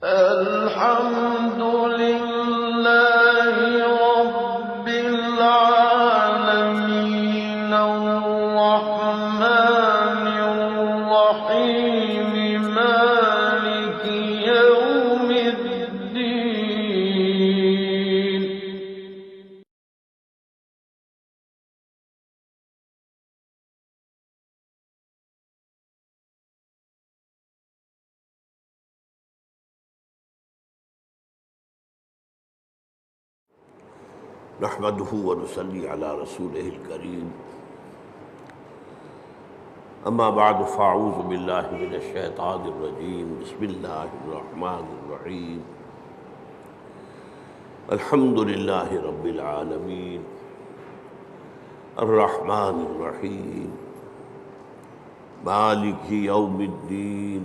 الحمد لله رب العالمين الرحمن الرحيم مالك يوم الدين نحمده ونصلي على رسوله الكريم اما بعد فاعوذ بالله من الشيطان الرجيم بسم الله الرحمن الرحيم الحمد لله رب العالمين الرحمن الرحيم مالك يوم الدين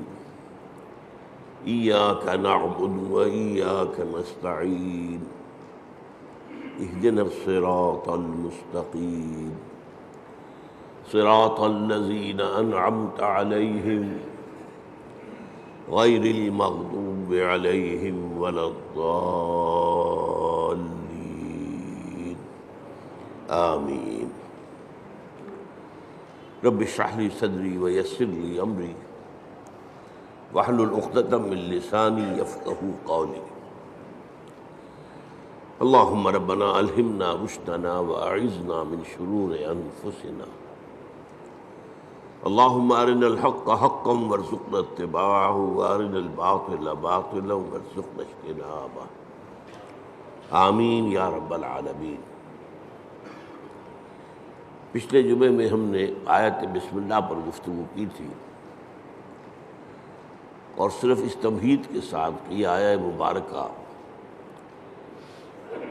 إياك نعبد وإياك نستعين اهدنا الصراط المستقيم صراط الذين أنعمت عليهم غير المغضوب عليهم ولا الضالين آمين رب اشرح لي صدري ويسر لي أمري واحلل عقدة من لساني يفقهوا قولي اللهم ربنا ألهمنا رشدنا وأعذنا من شرور أنفسنا اللهم أرنا الحق حقا وارزقنا اتباعه وأرنا الباطل باطلا وارزقنا اجتنابه آمین یا رب العالمین۔ پچھلے جمعے میں ہم نے آیت بسم اللہ پر گفتگو کی تھی اور صرف اس تمہید کے ساتھ کہ یہ آیہ مبارکہ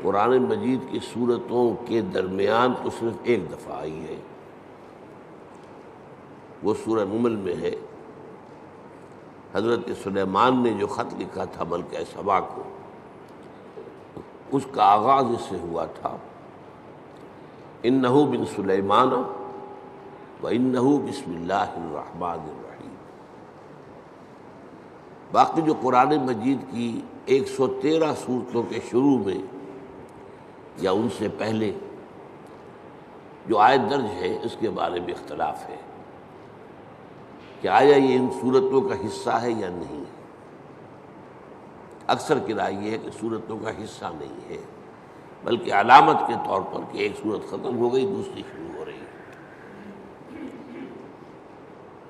قرآن مجید کی سورتوں کے درمیان تو صرف ایک دفعہ آئی ہے، وہ سورہ نمل میں ہے۔ حضرت سلیمان نے جو خط لکھا تھا ملکہ سبا کو، اس کا آغاز اس سے ہوا تھا انہ من سلیمان وانہ بسم اللہ الرحمن الرحیم۔ باقی جو قرآن مجید کی 113 سورتوں کے شروع میں یا ان سے پہلے جو آیت درج ہے اس کے بارے میں اختلاف ہے کہ آیا یہ ان سورتوں کا حصہ ہے یا نہیں۔ اکثر کی رائے یہ ہے کہ سورتوں کا حصہ نہیں ہے، بلکہ علامت کے طور پر کہ ایک سورت ختم ہو گئی دوسری شروع ہو رہی ہے،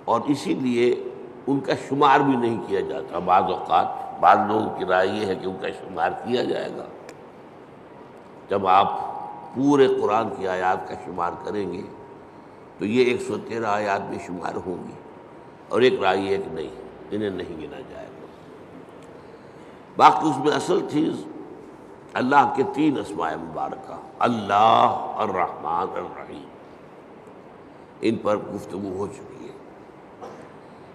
اور اسی لیے ان کا شمار بھی نہیں کیا جاتا۔ بعض اوقات بعض لوگوں کی رائے یہ ہے کہ ان کا شمار کیا جائے گا، جب آپ پورے قرآن کی آیات کا شمار کریں گے تو یہ 113 آیات بھی شمار ہوں گی، اور ایک رائے ہے کہ نہیں، انہیں نہیں گنا جائے گا۔ باقی اس میں اصل چیز اللہ کے 3 اسماء مبارکہ، اللہ، الرحمن، الرحیم، ان پر گفتگو ہو چکی ہے۔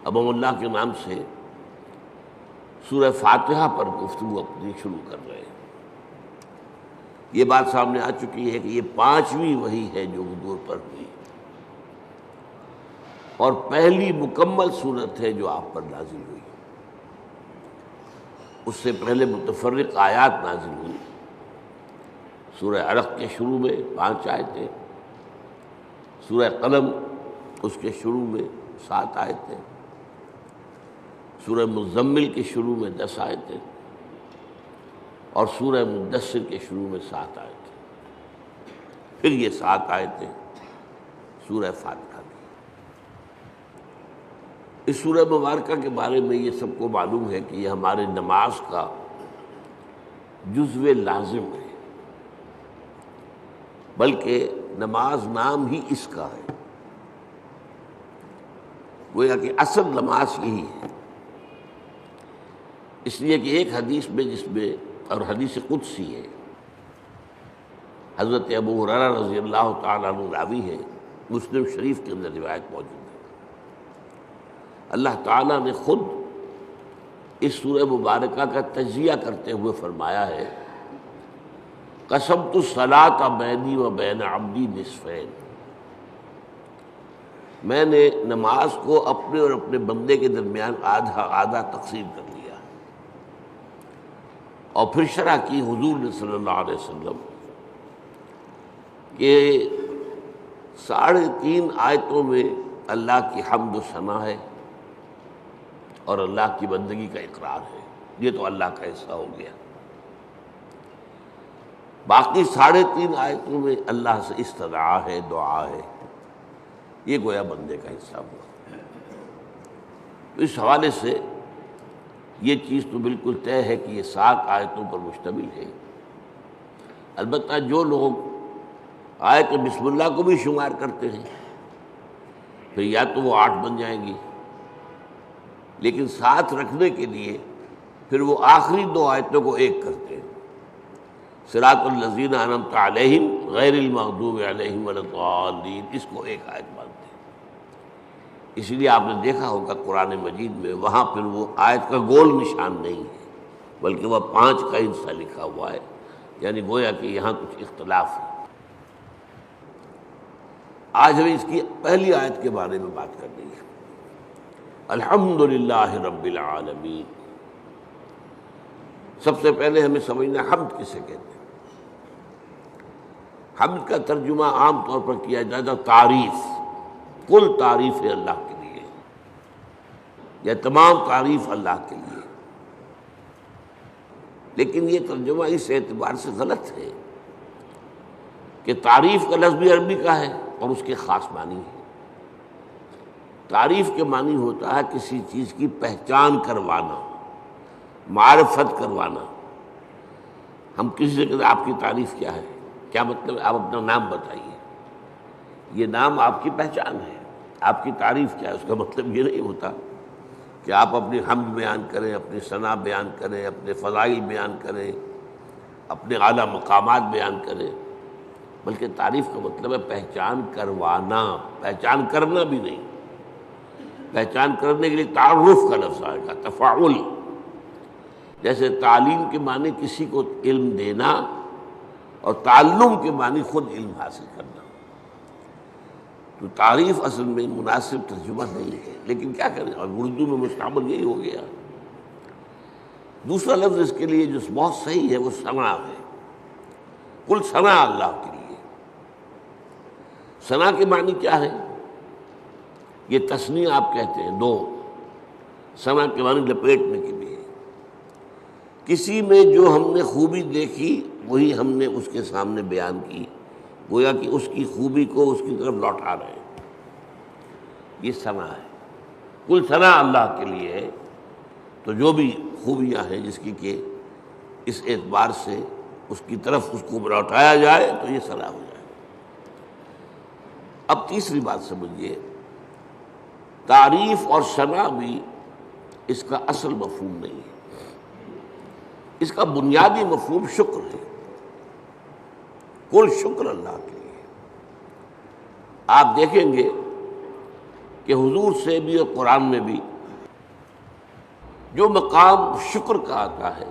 اب ہم اللہ کے نام سے سورہ فاتحہ پر گفتگو اپنی شروع کر رہے ہیں۔ یہ بات سامنے آ چکی ہے کہ یہ 5ویں وحی ہے جو حضور پر ہوئی، اور پہلی مکمل سورت ہے جو آپ پر نازل ہوئی۔ اس سے پہلے متفرق آیات نازل ہوئی۔ سورہ علق کے شروع میں 5 آیتیں، سورہ قلم اس کے شروع میں 7 آیتیں، سورہ مزمل کے شروع میں 10 آیتیں، اور سورہ مدثر کے شروع میں 7 آیتیں، پھر یہ 7 آیتیں سورہ فاتحہ کی۔ اس سورہ مبارکہ کے بارے میں یہ سب کو معلوم ہے کہ یہ ہمارے نماز کا جزو لازم ہے، بلکہ نماز نام ہی اس کا ہے، گویا کہ اصل نماز یہی ہے۔ اس لیے کہ ایک حدیث میں جس میں، اور حدیث قدسی ہے، حضرت ابو ہریرہ رضی اللہ تعالیٰ عنہ راوی ہے، مسلم شریف کے اندر روایت موجود ہے، اللہ تعالیٰ نے خود اس سورہ مبارکہ کا تجزیہ کرتے ہوئے فرمایا ہے قسمت الصلاۃ بینی و بین عبدی نصفین، میں نے نماز کو اپنے اور اپنے بندے کے درمیان آدھا آدھا تقسیم کر لیا۔ اور پھر شرح کی حضور نے صلی اللہ علیہ وسلم کہ 3.5 آیتوں میں اللہ کی حمد و ثنا ہے اور اللہ کی بندگی کا اقرار ہے، یہ تو اللہ کا حصہ ہو گیا۔ باقی 3.5 آیتوں میں اللہ سے استدعا ہے، دعا ہے، یہ گویا بندے کا حصہ ہوا۔ تو اس حوالے سے یہ چیز تو بالکل طے ہے کہ یہ 7 آیتوں پر مشتمل ہے۔ البتہ جو لوگ آیت بسم اللہ کو بھی شمار کرتے ہیں پھر یا تو وہ 8 بن جائیں گی، لیکن ساتھ رکھنے کے لیے پھر وہ آخری 2 آیتوں کو ایک کرتے ہیں، صراط الذین انعمت علیہم غیر المغضوب علیہم ولا الضالین، اس کو ایک آیت مانتے ہیں۔ اسی لیے آپ نے دیکھا ہوگا قرآن مجید میں وہاں پھر وہ آیت کا گول نشان نہیں ہے، بلکہ وہ 5 کا حصہ لکھا ہوا ہے، یعنی گویا کہ یہاں کچھ اختلاف ہے۔ آج ہمیں اس کی پہلی آیت کے بارے میں بات کرنی ہے۔ الحمدللہ رب العالمین۔ سب سے پہلے ہمیں سمجھنا حمد کسے کہتے ہیں۔ حمد کا ترجمہ عام طور پر کیا جاتا ہے تعریف، کل تعریف ہے اللہ کے لیے، یا تمام تعریف اللہ کے لیے، لیکن یہ ترجمہ اس اعتبار سے غلط ہے کہ تعریف کا لفظ بھی عربی کا ہے اور اس کے خاص معنی ہے۔ تعریف کے معنی ہوتا ہے کسی چیز کی پہچان کروانا، معرفت کروانا۔ ہم کسی سے کہتے ہیں آپ کی تعریف کیا ہے، کیا مطلب ہے؟ آپ اپنا نام بتائیے، یہ نام آپ کی پہچان ہے، آپ کی تعریف کیا ہے؟ اس کا مطلب یہ نہیں ہوتا کہ آپ اپنی حمد بیان کریں، اپنی ثنا بیان کریں، اپنے فضائل بیان کریں، اپنے اعلیٰ مقامات بیان کریں، بلکہ تعریف کا مطلب ہے پہچان کروانا، پہچان کرنا بھی نہیں۔ پہچان کرنے کے لیے تعارف کا لفظ آئے گا، تفاعل۔ جیسے تعلیم کے معنی کسی کو علم دینا اور تعلم کے معنی خود علم حاصل کرنا۔ تو تعریف اصل میں مناسب ترجمہ نہیں ہے، لیکن کیا کریں، اور اردو میں مستعمل یہی ہو گیا۔ دوسرا لفظ اس کے لیے جو بہت صحیح ہے وہ ثنا ہے، کل ثنا اللہ کے لیے۔ ثنا کے معنی کیا ہے؟ یہ تثنیہ آپ کہتے ہیں 2، ثنا کے معنی لپیٹنے کے لیے۔ کسی میں جو ہم نے خوبی دیکھی وہی ہم نے اس کے سامنے بیان کی، گویا کہ اس کی خوبی کو اس کی طرف لوٹا رہے ہیں، یہ ثنا ہے۔ کل ثنا اللہ کے لیے ہے، تو جو بھی خوبیاں ہیں جس کی کہ اس اعتبار سے اس کی طرف اس کو لوٹایا جائے تو یہ ثنا ہو جائے۔ اب تیسری بات سمجھیے، تعریف اور ثنا بھی اس کا اصل مفہوم نہیں ہے، اس کا بنیادی مفہوم شکر ہے۔ کل شکر اللہ کے لیے۔ آپ دیکھیں گے کہ حضور سے بھی اور قرآن میں بھی جو مقام شکر کا آتا ہے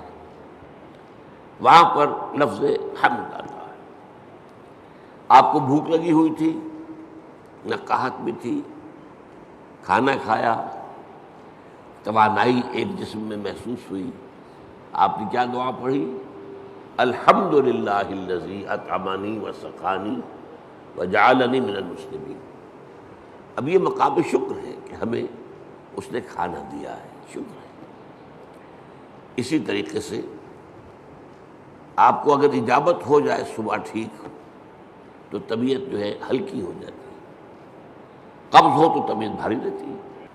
وہاں پر لفظ حمد آتا ہے۔ آپ کو بھوک لگی ہوئی تھی، نقاہت بھی تھی، کھانا کھایا، توانائی ایک جسم میں محسوس ہوئی، آپ نے کیا دعا پڑھی؟ الحمدللہ الذی اطعمنی وسقانی وجعلنی من المسلمین۔ اب یہ مقام شکر ہے کہ ہمیں اس نے کھانا دیا ہے، شکر ہے۔ اسی طریقے سے آپ کو اگر اجابت ہو جائے صبح ٹھیک تو طبیعت جو ہے ہلکی ہو جاتی ہے، قبض ہو تو طبیعت بھاری رہتی ہے،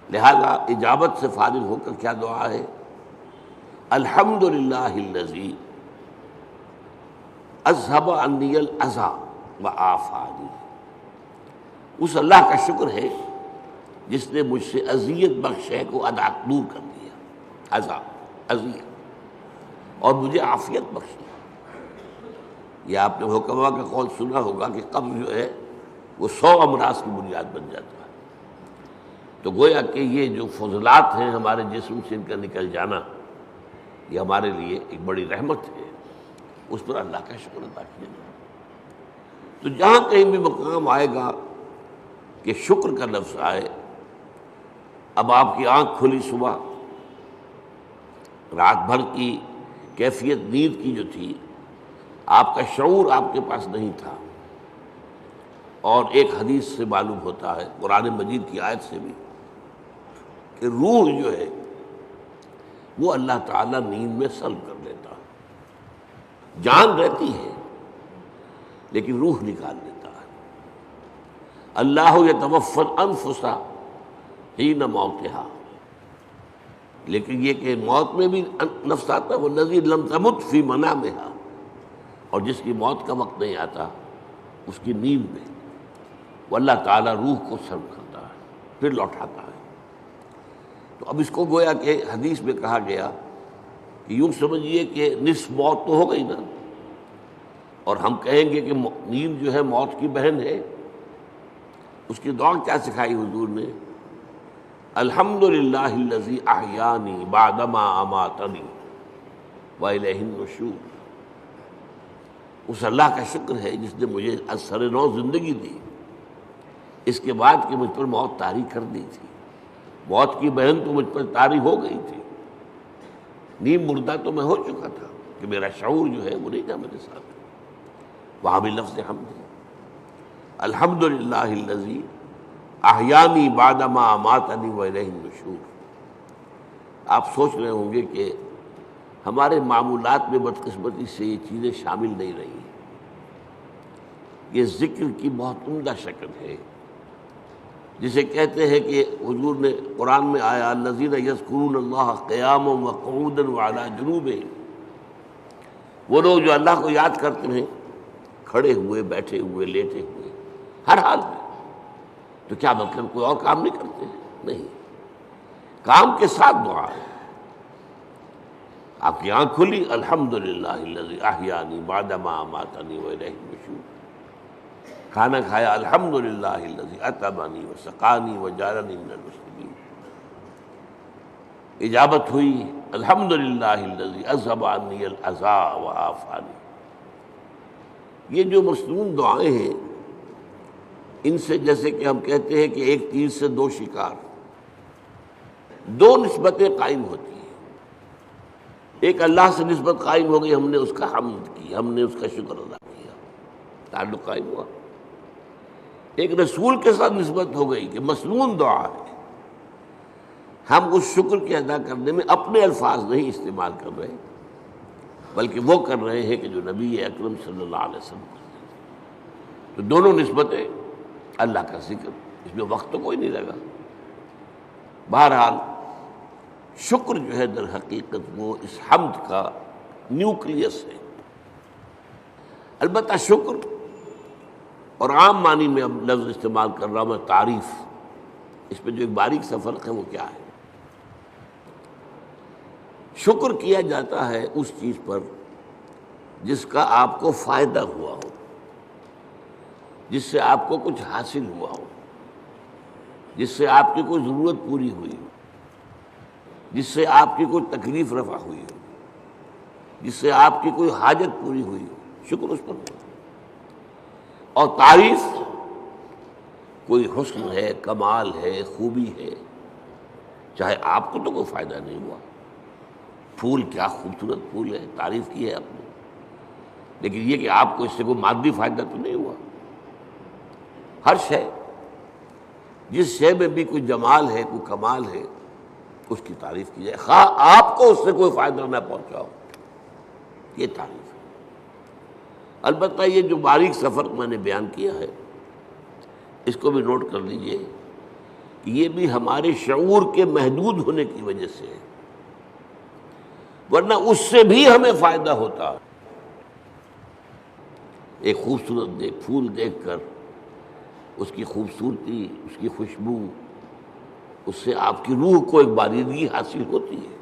لہذا اجابت سے فارغ ہو کر کیا دعا ہے؟ الحمدللہ الذی اذھب عنی الاذی وعافانی۔ اس اللہ کا شکر ہے جس نے مجھ سے اذیت بخش ہے کو دور کر دیا، اذیت، اور مجھے عافیت بخشی۔ یہ آپ نے حکما کا قول سنا ہوگا کہ قبض جو ہے وہ 100 امراض کی بنیاد بن جاتا ہے۔ تو گویا کہ یہ جو فضلات ہیں ہمارے جسم سے ان کا نکل جانا، یہ ہمارے لیے ایک بڑی رحمت ہے، اس پر اللہ کا شکر ادا کیا جائے۔ تو جہاں کہیں بھی مقام آئے گا کہ شکر کا لفظ آئے، اب آپ کی آنکھ کھلی صبح، رات بھر کی کیفیت نیند کی جو تھی، آپ کا شعور آپ کے پاس نہیں تھا۔ اور ایک حدیث سے معلوم ہوتا ہے، قرآن مجید کی آیت سے بھی، کہ روح جو ہے وہ اللہ تعالیٰ نیند میں سلب کر لیتا ہے۔ جان رہتی ہے لیکن روح نکال لیتا ہے۔ اللہ یتوفی الانفس حین موتہا، لیکن یہ کہ موت میں بھی نفس آتا ہے، والذی لم تمت فی منامہا، اور جس کی موت کا وقت نہیں آتا اس کی نیند میں، وہ اللہ تعالیٰ روح کو سلب کرتا ہے پھر لوٹاتا ہے۔ تو اب اس کو گویا کہ حدیث میں کہا گیا کہ یوں سمجھیے کہ نصف موت تو ہو گئی نا، اور ہم کہیں گے کہ نیند جو ہے موت کی بہن ہے۔ اس کی دعا کیا سکھائی حضور نے؟ الحمدللہ الذی احیانی بعدما اماتنی والیہ النشور۔ اس اللہ کا شکر ہے جس نے مجھے از سر نو زندگی دی، اس کے بعد کہ مجھ پر موت طاری کر دی تھی۔ موت کی بہن تو مجھ پر طاری ہو گئی تھی، نیم مردہ تو میں ہو چکا تھا کہ میرا شعور جو ہے وہ نہیں تھا میرے ساتھ۔ وہاں بھی لفظ حمد ہے، الحمدللہ الذی احیانی بعدما اماتنی والیہ النشور۔ آپ سوچ رہے ہوں گے کہ ہمارے معمولات میں بدقسمتی سے یہ چیزیں شامل نہیں رہی۔ یہ ذکر کی بہت عمدہ شکل ہے، جسے کہتے ہیں کہ حضور نے قرآن میں آیا الذین یذکرون اللہ قیاما وقعودا وعلی جنوبہم، وہ لوگ جو اللہ کو یاد کرتے ہیں کھڑے ہوئے، بیٹھے ہوئے، لیٹے ہوئے، ہر حال میں۔ تو کیا مطلب کوئی اور کام نہیں کرتے؟ نہیں، کام کے ساتھ دعا ہے۔ آپ کی آنکھ کھلی، الحمدللہ الذی احیانی بعدما اماتنی والیہ النشور۔ کھانا کھایا، الحمدللہ الذی اطعمنی وسقانی وجعلنی من المسلمین۔ اجابت ہوئی، الحمدللہ الذی اذھب عنی الاذی وعافانی۔ یہ جو مصنون دعائیں ہیں، ان سے جیسے کہ ہم کہتے ہیں کہ ایک تیر سے دو شکار، دو نسبتیں قائم ہوتی ہیں۔ ایک اللہ سے نسبت قائم ہو گئی، ہم نے اس کا حمد کی، ہم نے اس کا شکر ادا کیا، تعلق قائم ہوا۔ ایک رسول کے ساتھ نسبت ہو گئی کہ مسنون دعا ہے، ہم اس شکر کے ادا کرنے میں اپنے الفاظ نہیں استعمال کر رہے، بلکہ وہ کر رہے ہیں کہ جو نبی اکرم صلی اللہ علیہ وسلم کرتے ہیں۔ تو دونوں نسبتیں اللہ کا ذکر، اس میں وقت تو کوئی نہیں لگا۔ بہرحال شکر جو ہے در حقیقت وہ اس حمد کا نیوکلیس ہے۔ البتہ شکر، اور عام معنی میں اب لفظ استعمال کر رہا ہوں میں تعریف، اس میں جو ایک باریک سا فرق ہے وہ کیا ہے؟ شکر کیا جاتا ہے اس چیز پر جس کا آپ کو فائدہ ہوا ہو، جس سے آپ کو کچھ حاصل ہوا ہو، جس سے آپ کی کوئی ضرورت پوری ہوئی ہو، جس سے آپ کی کوئی تکلیف رفع ہوئی ہو، جس سے آپ کی کوئی حاجت پوری ہوئی ہو، شکر اس پر ہو۔ اور تعریف کوئی حسن ہے، کمال ہے، خوبی ہے، چاہے آپ کو تو کوئی فائدہ نہیں ہوا، پھول کیا خوبصورت پھول ہے، تعریف کی ہے آپ نے، لیکن یہ کہ آپ کو اس سے کوئی مادی فائدہ تو نہیں ہوا۔ ہر شے، جس شے میں بھی کوئی جمال ہے، کوئی کمال ہے، اس کی تعریف کی جائے، خواہ آپ کو اس سے کوئی فائدہ نہ پہنچا ہو، یہ تعریف ہے۔ البتہ یہ جو باریک سا فرق میں نے بیان کیا ہے، اس کو بھی نوٹ کر لیجئے، یہ بھی ہمارے شعور کے محدود ہونے کی وجہ سے ہے، ورنہ اس سے بھی ہمیں فائدہ ہوتا۔ ایک خوبصورت پھول دیکھ کر اس کی خوبصورتی، اس کی خوشبو، اس سے آپ کی روح کو ایک باریدگی حاصل ہوتی ہے۔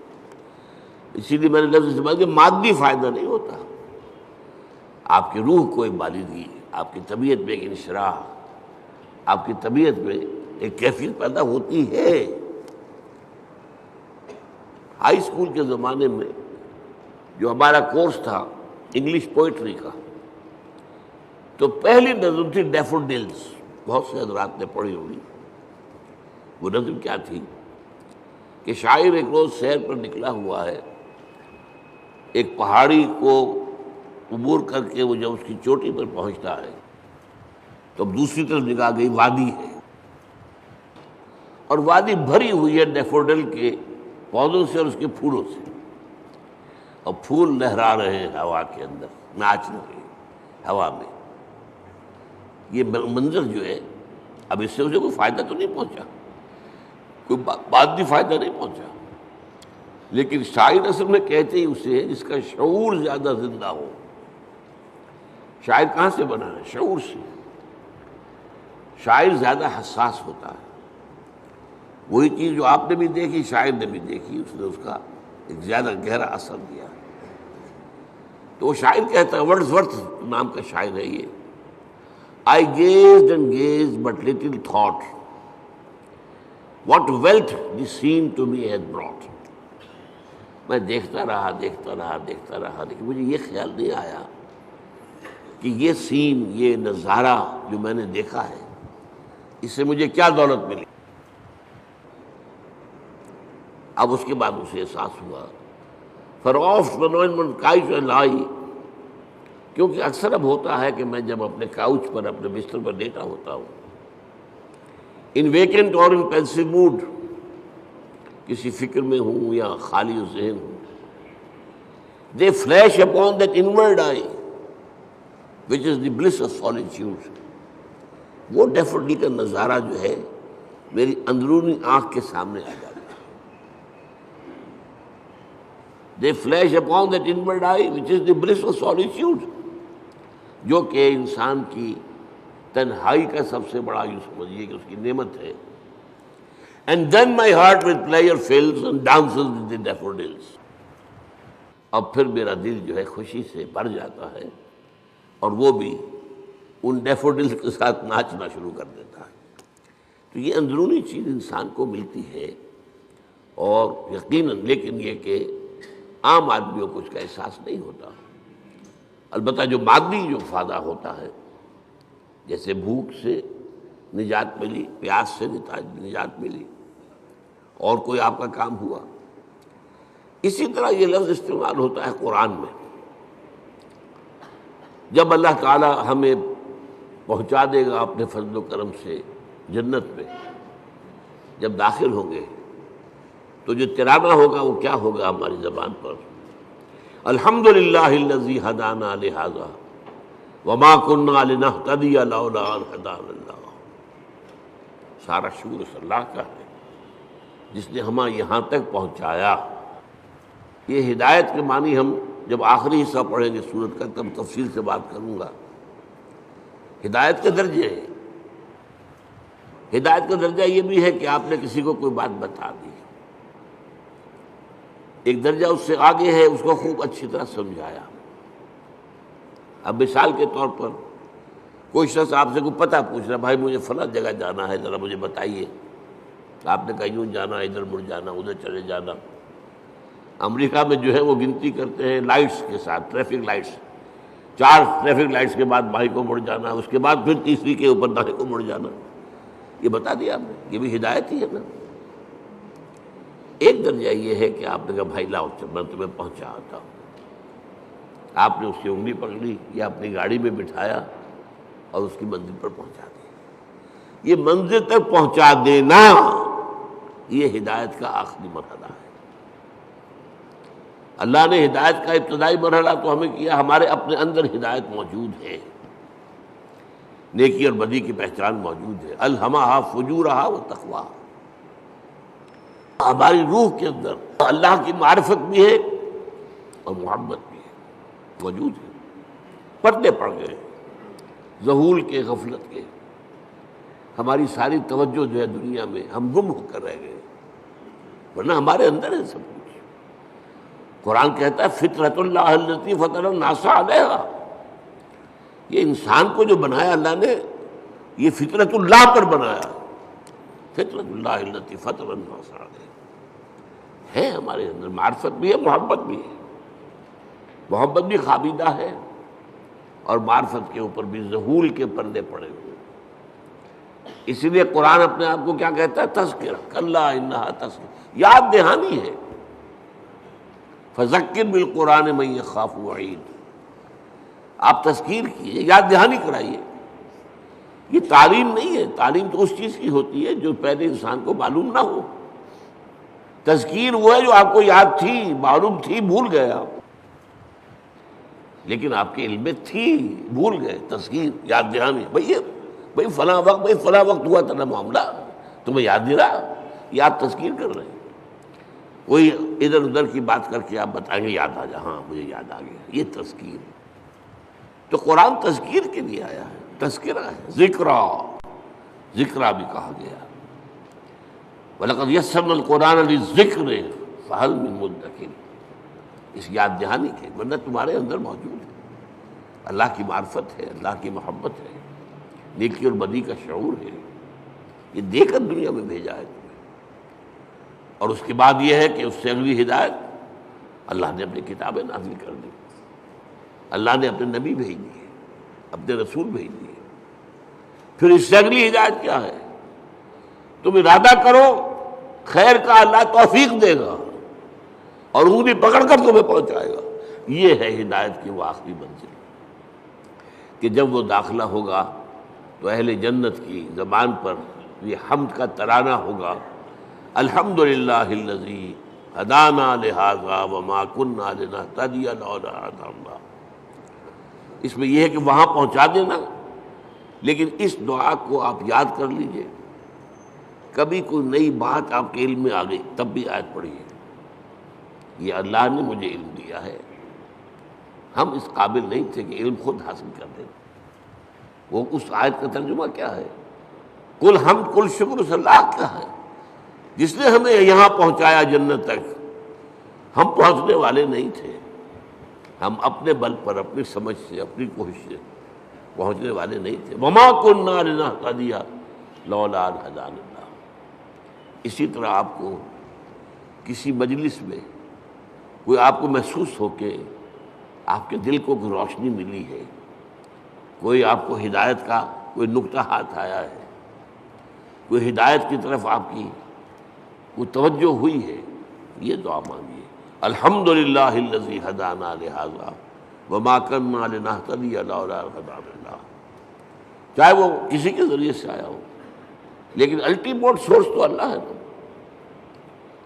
اسی لیے میں نے لفظ استعمال کیا، مادی فائدہ نہیں ہوتا، آپ کی روح کو ایک باریدگی، آپ کی طبیعت میں ایک انشراح، آپ کی طبیعت میں ایک کیفیت پیدا ہوتی ہے۔ ہائی اسکول کے زمانے میں جو ہمارا کورس تھا انگلش پوئٹری کا، تو پہلی نظم تھی ڈیفوڈلز، بہت سے حضرات نے پڑھی ہوگی۔ وہ نظم کیا تھی کہ شاعر ایک روز سیر پر نکلا ہوا ہے، ایک پہاڑی کو عبور کر کے وہ جب اس کی چوٹی پر پہنچتا ہے تو اب دوسری طرف نگاہ گئی، وادی ہے، اور وادی بھری ہوئی ہے ڈیفوڈل کے پودوں سے اور اس کے پھولوں سے، اور پھول لہرا رہے ہیں ہوا کے اندر، ناچ رہے ہیں ہوا میں۔ یہ منظر جو ہے، اب اس سے اسے کوئی فائدہ تو نہیں پہنچا، کوئی مادی فائدہ نہیں پہنچا، لیکن شاعر اصل میں کہتے ہی اسے ہے جس کا شعور زیادہ زندہ ہو۔ شاعر کہاں سے بنا ہے؟ شعور سے۔ شاعر زیادہ حساس ہوتا ہے، وہی چیز جو آپ نے بھی دیکھی شاعر نے بھی دیکھی، اس نے اس کا ایک زیادہ گہرا اثر دیا۔ تو وہ شاعر کہتا ہے، ورڈزورتھ نام کا شاعر ہے یہ، I gazed and gazed but little thought what wealth the scene to me had brought۔ میں دیکھتا رہا دیکھتا رہا دیکھتا رہا، لیکن مجھے یہ خیال نہیں آیا کہ یہ سین، یہ نظارہ جو میں نے دیکھا ہے، اس سے مجھے کیا دولت ملی۔ اب اس کے بعد اسے احساس ہوا فراف من کائچ لائی، کیونکہ اکثر اب ہوتا ہے کہ میں جب اپنے کاؤچ پر، اپنے بستر پر لیٹا ہوتا ہوں، ان ویکنٹ اور ان پینسو موڈ، کسی فکر میں ہوں یا خالی ذہن ہوں، they flash upon that inward eye which is the bliss of solitude, وہ ڈیفوڈل کا نظارہ جو ہے میری اندرونی آنکھ کے سامنے آ جاتا ہے۔ They flash upon that inward eye which is the bliss of solitude, جو کہ انسان کی تنہائی کا سب سے بڑا، یوں سمجھیے کہ اس کی نعمت ہے۔ And then my heart with pleasure fills and dances with the daffodils۔ اب پھر میرا دل جو ہے خوشی سے بھر جاتا ہے، اور وہ بھی ان ڈیفوڈلز کے ساتھ ناچنا شروع کر دیتا ہے۔ تو یہ اندرونی چیز انسان کو ملتی ہے، اور یقیناً، لیکن یہ کہ عام آدمیوں کو اس کا احساس نہیں ہوتا۔ البتہ جو مادی جو فائدہ ہوتا ہے، جیسے بھوک سے نجات ملی، پیاس سے نجات ملی، اور کوئی آپ کا کام ہوا، اسی طرح یہ لفظ استعمال ہوتا ہے قرآن میں۔ جب اللہ تعالی ہمیں پہنچا دے گا اپنے فضل و کرم سے جنت میں، جب داخل ہوں گے تو جو ترانہ ہوگا وہ کیا ہوگا ہماری زبان پر؟ الحمدللہ الذی ہدانا لہذا وما کنا لنہتدی لولا ان ہدانا اللہ۔ سارا شکر اس اللہ کا ہے جس نے ہمیں یہاں تک پہنچایا۔ یہ ہدایت کے معنی ہم جب آخری حصہ پڑھیں گے سورت کا تب تفصیل سے بات کروں گا۔ ہدایت کے درجے ہیں، ہدایت کا درجہ یہ بھی ہے کہ آپ نے کسی کو کوئی بات بتا دی، ایک درجہ اس سے آگے ہے، اس کو خوب اچھی طرح سمجھایا۔ اب مثال کے طور پر کوئی شخص آپ سے کوئی پتہ پوچھ رہا، بھائی مجھے فلاں جگہ جانا ہے، ذرا مجھے بتائیے۔ آپ نے کہا یوں جانا، ادھر مڑ جانا، ادھر چلے جانا۔ امریکہ میں جو ہے وہ گنتی کرتے ہیں لائٹس کے ساتھ، ٹریفک لائٹس، 4 ٹریفک لائٹس کے بعد بائیں کو مڑ جانا، اس کے بعد پھر تیسری کے اوپر دائیں کو مڑ جانا۔ یہ بتا دیا آپ نے، یہ بھی ہدایت ہی ہے نا۔ ایک درجہ یہ ہے کہ آپ نے کہا بھائی لاؤ میں تمہیں پہنچا آتا ہوں، آپ نے اس کی انگلی پکڑی یا اپنی گاڑی میں بٹھایا اور اس کی منزل پر پہنچا دیا۔ یہ منزل تک پہنچا دینا، یہ ہدایت کا آخری مرحلہ ہے۔ اللہ نے ہدایت کا ابتدائی مرحلہ تو ہمیں کیا، ہمارے اپنے اندر ہدایت موجود ہے، نیکی اور بدی کی پہچان موجود ہے۔ الہمہا فجورہا و تقواہا، ہماری روح کے اندر اللہ کی معرفت بھی ہے اور محبت بھی ہے، موجود ہے۔ پردے پڑ گئے ذہول کے، غفلت کے، ہماری ساری توجہ جو ہے دنیا میں، ہم گم ہو کر رہ گئے، ورنہ ہمارے اندر ہے سب کچھ۔ قرآن کہتا ہے فطرت اللہ التی فطر الناس علیہا، یہ انسان کو جو بنایا اللہ نے، یہ فطرت اللہ پر بنایا، فطرت اللہ التی فطر الناس علیہا ہے۔ ہمارے اندر معرفت بھی ہے، محبت بھی ہے، محبت بھی خوابیدہ ہے، اور معرفت کے اوپر بھی ذہول کے پردے پڑے ہوئے۔ اسی لیے قرآن اپنے آپ کو کیا کہتا ہے؟ تذکرہ، کلا انہا تذکرہ، یاد دہانی ہے۔ فذکر بالقرآن من یخاف وعید، آپ تذکیر کیے، یاد دہانی کرائیے۔ یہ تعلیم نہیں ہے، تعلیم تو اس چیز کی ہوتی ہے جو پہلے انسان کو معلوم نہ ہو۔ تذکیر وہ ہے جو آپ کو یاد تھی، معلوم تھی، بھول گئے آپ، لیکن آپ کے علم میں تھی، بھول گئے۔ تذکیر، یاد دہانی، بھئی فلاں وقت ہوا تھا نا معاملہ، تمہیں یاد نہیں رہا، یہ آپ تذکیر کر رہے ہیں۔ کوئی ادھر ادھر کی بات کر کے آپ بتائیں گے یاد آ جا، ہاں مجھے یاد آ گیا، یہ تذکیر ہے۔ تو قرآن تذکیر کے لیے آیا ہے، تذکرہ ہے، ذکرہ بھی کہا گیا۔ وَلَقَدْ يَسَّرْنَا الْقُرْآنَ لِلذِّكْرِ فَهَلْ مِن مُدَّكِرٍ، اس یاد دہانی کے، ورنہ تمہارے اندر موجود ہے، اللہ کی معرفت ہے، اللہ کی محبت ہے، نیکی اور بدی کا شعور ہے، یہ دے کر دنیا میں بھیجا ہے تمہیں۔ اور اس کے بعد یہ ہے کہ اس سے اگلی ہدایت اللہ نے اپنی کتابیں نازل کر دی، اللہ نے اپنے نبی بھیج دیے، اپنے رسول بھیج دیے۔ پھر اس سے اگلی ہدایت کیا ہے؟ تم ارادہ کرو خیر کا، اللہ توفیق دے گا اور انگلی پکڑ کر تمہیں پہنچائے گا۔ یہ ہے ہدایت کی وہ آخری منزل کہ جب وہ داخلہ ہوگا تو اہل جنت کی زبان پر یہ حمد کا ترانہ ہوگا، الحمدللہ الذی ہدانا لہذا وما کنا لنہتدی لولا ان ہدانا اللہ۔ اس میں یہ ہے کہ وہاں پہنچا دینا، لیکن اس دعا کو آپ یاد کر لیجئے۔ کبھی کوئی نئی بات آپ کے علم میں آ گئی تب بھی آیت پڑھیے، یہ اللہ نے مجھے علم دیا ہے، ہم اس قابل نہیں تھے کہ علم خود حاصل کر دیں۔ وہ اس آیت کا ترجمہ کیا ہے؟ کل حمد کل شکر اس اللہ کا ہے جس نے ہمیں یہاں پہنچایا جنت تک۔ ہم پہنچنے والے نہیں تھے، ہم اپنے بل پر، اپنی سمجھ سے، اپنی کوشش سے پہنچنے والے نہیں تھے۔ وما كنا لنهتدي لولا ان هدانا اللہ۔ اسی طرح آپ کو کسی مجلس میں کوئی آپ کو محسوس ہو کہ آپ کے دل کو کوئی روشنی ملی ہے، کوئی آپ کو ہدایت کا کوئی نقطہ ہاتھ آیا ہے، کوئی ہدایت کی طرف آپ کی کوئی توجہ ہوئی ہے، یہ دعا مانگیے، الحمدللہ الذی ہدانا لہذا وما کنا لنہتدی لولا ان ہدانا اللہ۔ چاہے وہ کسی کے ذریعے سے آیا ہو، لیکن الٹیمیٹ سورس تو اللہ ہے نا۔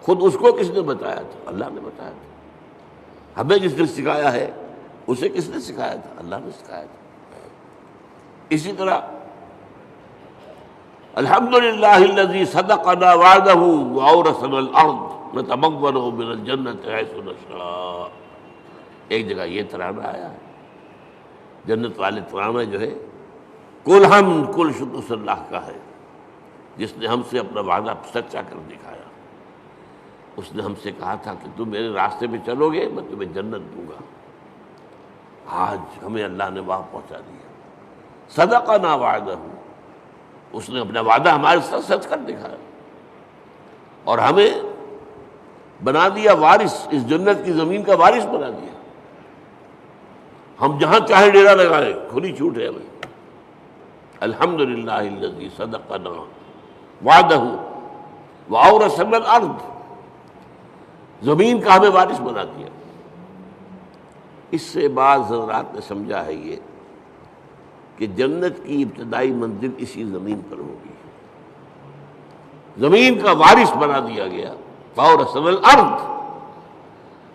خود اس کو کس نے بتایا تھا؟ اللہ نے بتایا تھا۔ ہمیں جس نے سکھایا ہے اسے کس نے سکھایا تھا؟ اللہ نے سکھایا تھا۔ اسی طرح الحمدللہ الذی صدقنا وعدہ واورثنا الارض نتبوأ من الجنۃ حیث نشاء۔ ایک جگہ یہ ترانہ آیا ہے، جنت والے ترانہ جو ہے، کل حمد کل شکر اس اللہ کا ہے جس نے ہم سے اپنا وعدہ سچا کر دکھایا۔ اس نے ہم سے کہا تھا کہ تم میرے راستے میں چلو گے میں تمہیں جنت دوں گا، آج ہمیں اللہ نے وہاں پہنچا دیا۔ صدقنا وعدہ، اس نے اپنا وعدہ ہمارے ساتھ سچ کر دکھایا اور ہمیں بنا دیا وارث، اس جنت کی زمین کا وارث بنا دیا۔ ہم جہاں چاہے ڈیرا لگائیں، کھلی چھوٹ ہے ہمیں۔ الحمدللہ الذی صدقنا وعدہ واورثنا الارض، زمین کا ہمیں وارث بنا دیا۔ اس سے بعض حضرات نے سمجھا ہے یہ کہ جنت کی ابتدائی منزل اسی زمین پر ہوگی، زمین کا وارث بنا دیا گیا، واورثنا الارض۔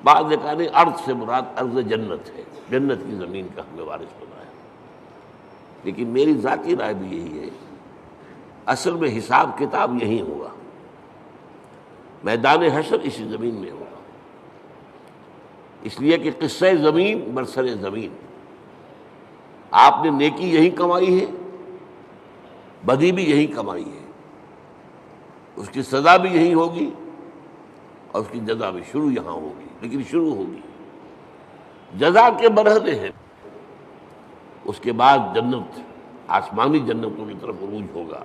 بعض نے کہا نہیں، ارض سے مراد ارض جنت ہے، جنت کی زمین کا ہمیں وارث بنایا۔ لیکن میری ذاتی رائے بھی یہی ہے، اصل میں حساب کتاب یہی ہوگا، میدان حشر اسی زمین میں ہوگا، اس لیے کہ قصہ زمین برسر زمین، آپ نے نیکی یہی کمائی ہے، بدی بھی یہی کمائی ہے، اس کی سزا بھی یہی ہوگی اور اس کی جزا بھی شروع یہاں ہوگی، لیکن شروع ہوگی، جزا کے مرحلے ہیں، اس کے بعد جنت، آسمانی جنتوں کی طرف عروج ہوگا۔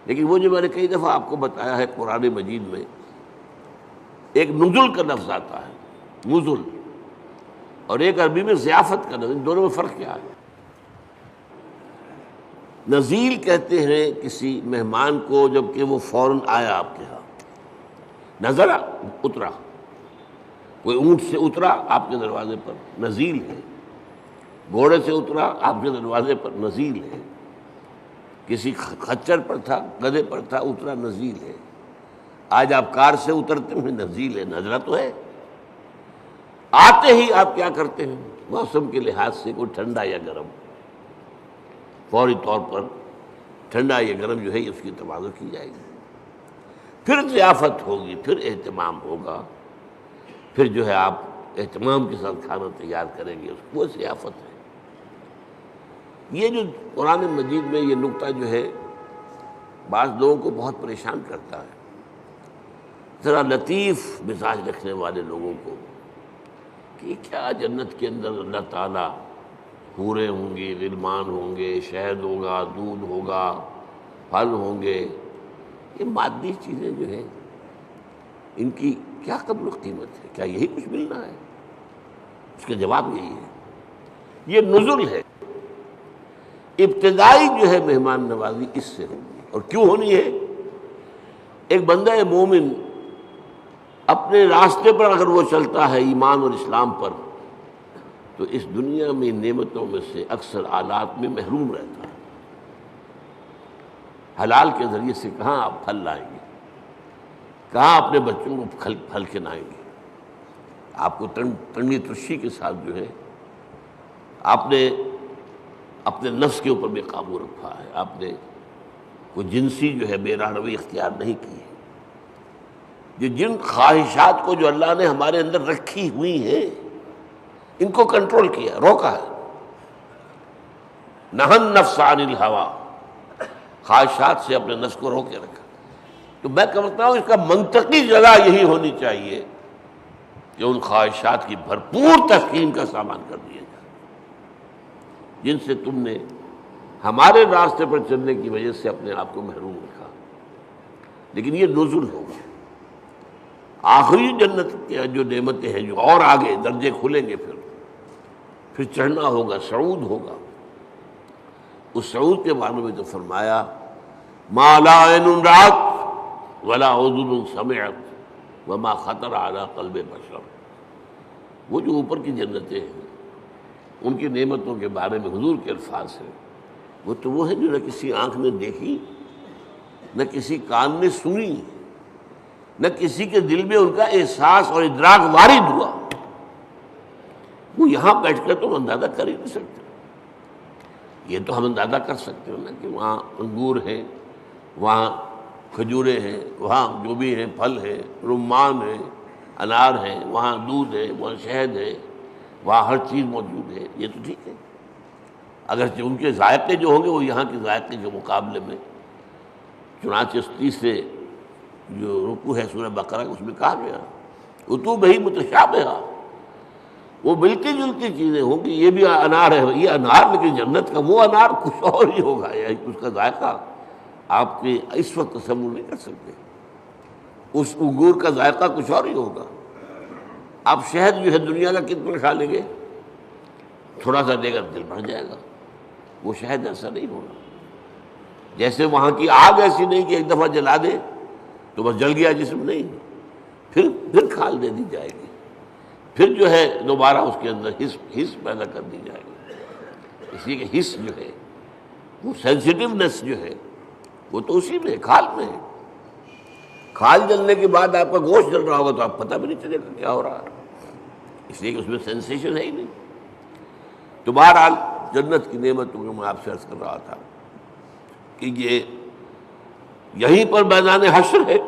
لیکن وہ جو میں نے کئی دفعہ آپ کو بتایا ہے، قرآن مجید میں ایک نزل کا لفظ آتا ہے، نزل، اور ایک عربی میں ضیافت کا لفظ، ان دونوں میں فرق کیا ہے؟ نزیل کہتے ہیں کسی مہمان کو جب کہ وہ فوراً آیا آپ کے ہاں، نظر اترا، کوئی اونٹ سے اترا آپ کے دروازے پر، نزیل ہے، گھوڑے سے اترا آپ کے دروازے پر، نزیل ہے، کسی خچر پر تھا، گدھے پر تھا، اترا، نزیل ہے۔ آج آپ کار سے اترتے ہیں، نزیل ہے، نظرہ تو ہے۔ آتے ہی آپ کیا کرتے ہیں؟ موسم کے لحاظ سے کوئی ٹھنڈا یا گرم، فوری طور پر ٹھنڈا یا گرم جو ہے اس کی تبادل کی جائے گی، پھر ضیافت ہوگی، پھر اہتمام ہوگا، پھر جو ہے آپ اہتمام کے ساتھ کھانا تیار کریں گے، اس کو ضیافت ہے۔ یہ جو قرآن مجید میں یہ نقطہ جو ہے بعض لوگوں کو بہت پریشان کرتا ہے، ذرا لطیف مزاج رکھنے والے لوگوں کو، کہ کیا جنت کے اندر اللہ تعالیٰ حوریں ہوں گی، غلمان ہوں گے، شہد ہوگا، دودھ ہوگا، پھل ہوں گے، یہ مادی چیزیں جو ہیں ان کی کیا قدر و قیمت ہے؟ کیا یہی کچھ ملنا ہے؟ اس کا جواب یہی ہے، یہ نزل ہے۔ ابتدائی جو ہے مہمان نوازی اس سے ہوگی، اور کیوں ہونی ہے؟ ایک بندہ مومن اپنے راستے پر اگر وہ چلتا ہے ایمان اور اسلام پر، تو اس دنیا میں نعمتوں میں سے اکثر آلات میں محروم رہتا ہے۔ حلال کے ذریعے سے کہاں آپ پھل لائیں گے، کہاں اپنے بچوں کو پھل کھلائیں گے؟ آپ کو تنگی ترشی کے ساتھ جو ہے آپ نے اپنے نفس کے اوپر بھی قابو رکھا ہے، آپ نے کوئی جنسی جو ہے بے راہ روی اختیار نہیں کی ہے۔ جن خواہشات کو جو اللہ نے ہمارے اندر رکھی ہوئی ہیں ان کو کنٹرول کیا، روکا ہے۔ نہى النفس عن الهوى، خواہشات سے اپنے نفس کو روکے رکھا۔ تو میں کہتا ہوں اس کا منطقی جگہ یہی ہونی چاہیے کہ ان خواہشات کی بھرپور تسکین کا سامان کر دیا جائے، جن سے تم نے ہمارے راستے پر چلنے کی وجہ سے اپنے آپ کو محروم رکھا۔ لیکن یہ نزل ہوگا، آخری جنت کی جو نعمتیں ہیں جو اور آگے درجے کھلیں گے، پھر چڑھنا ہوگا، صعود ہوگا۔ اس صعود کے بارے میں تو فرمایا ما لا عین رأت ولا اذن سمعت وما خطر علی قلب بشر۔ وہ جو اوپر کی جنتیں ہیں ان کی نعمتوں کے بارے میں حضور کے الفاظ ہیں، وہ تو وہ ہے جو نہ کسی آنکھ نے دیکھی، نہ کسی کان نے سنی، نہ کسی کے دل میں ان کا احساس اور ادراک وارد ہوا۔ وہ یہاں بیٹھ کر تو ہم اندازہ کر ہی نہیں سکتے۔ یہ تو ہم اندازہ کر سکتے ہیں نا کہ وہاں انگور ہیں، وہاں کھجوریں ہیں، وہاں جو بھی ہیں پھل ہیں، رمان ہیں، انار ہیں، وہاں دودھ ہے، وہاں شہد ہے، وہاں ہر چیز موجود ہے، یہ تو ٹھیک ہے۔ اگرچہ ان کے ذائقے جو ہوں گے وہ یہاں کے ذائقے کے مقابلے میں، چنانچہ اس تیسرے جو رکوع ہے سورہ بقرہ اس میں کہا گیا اتوبہ متشابہہ، وہ ملتی جلتی چیزیں ہوں گی۔ یہ بھی انار ہے، یہ انار، لیکن جنت کا وہ انار کچھ اور ہی ہوگا، یعنی اس کا ذائقہ آپ کے اس وقت تصور نہیں کر سکتے۔ اس انگور کا ذائقہ کچھ اور ہی ہوگا۔ آپ شہد جو ہے دنیا کا کتنا کھا لیں گے، تھوڑا سا دے گا دل بھر جائے گا، وہ شہد ایسا نہیں ہوگا۔ جیسے وہاں کی آگ ایسی نہیں کہ ایک دفعہ جلا دے تو بس جل گیا جسم، نہیں، پھر کھال دے دی جائے گی، پھر جو ہے دوبارہ اس کے اندر حس پیدا کر دی جائے گی۔ اس لیے کہ حس جو ہے وہ سینسٹیونیس جو ہے وہ تو اسی میں کھال میں ہے۔ کھال جلنے کے بعد آپ کا گوشت جل رہا ہوگا تو آپ پتہ بھی نہیں چلے گا کیا ہو رہا ہے، اس لیے کہ اس میں سینسیشن ہے ہی نہیں۔ تو بہرحال جنت کی نعمتوں کو میں آپ سے عرض کر رہا تھا کہ یہ یہیں پر میدان حشر ہے۔